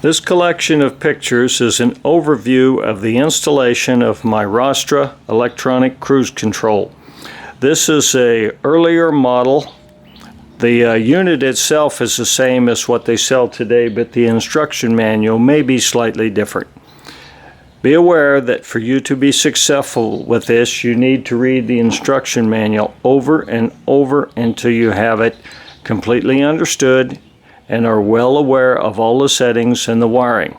This collection of pictures is an overview of the installation of my Rostra electronic cruise control. This is an earlier model. The unit itself is the same as what they sell today, but the instruction manual may be slightly different. Be aware that for you to be successful with this, you need to read the instruction manual over and over until you have it completely understood and are well aware of all the settings and the wiring.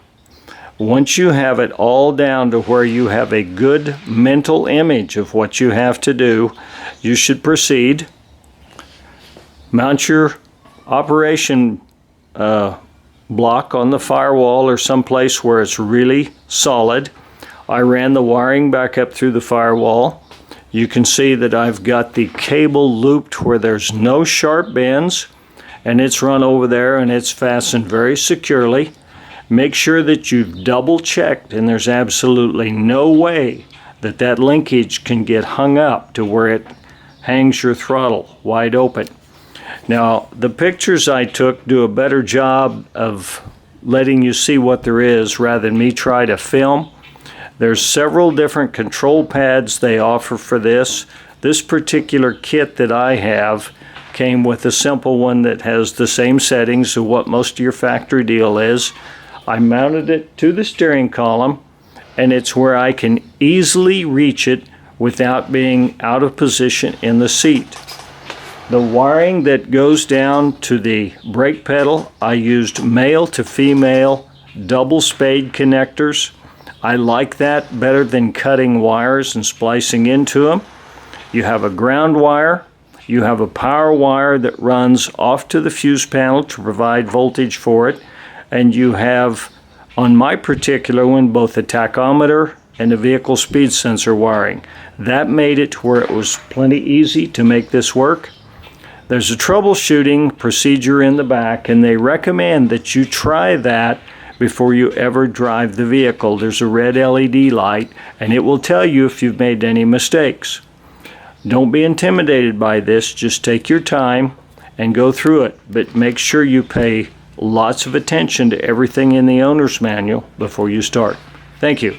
Once you have it all down to where you have a good mental image of what you have to do, you should proceed. Mount your operation block on the firewall or someplace where it's really solid. I ran the wiring back up through the firewall. You can see that I've got the cable looped where there's no sharp bends, and it's run over there and it's fastened very securely. Make sure that you've double checked and there's absolutely no way that that linkage can get hung up to where it hangs your throttle wide open. Now, the pictures I took do a better job of letting you see what there is rather than me try to film. There's several different control pads they offer for this. This particular kit that I have came with a simple one that has the same settings of what most of your factory deal is. I mounted it to the steering column, and it's where I can easily reach it without being out of position in the seat. The wiring that goes down to the brake pedal, I used male to female double spade connectors. I like that better than cutting wires and splicing into them. You have a ground wire. You have a power wire that runs off to the fuse panel to provide voltage for it. And you have, on my particular one, both a tachometer and a vehicle speed sensor wiring. That made it to where it was plenty easy to make this work. There's a troubleshooting procedure in the back, and they recommend that you try that before you ever drive the vehicle. There's a red LED light, and it will tell you if you've made any mistakes. Don't be intimidated by this. Just take your time and go through it, but make sure you pay lots of attention to everything in the owner's manual before you start. Thank you.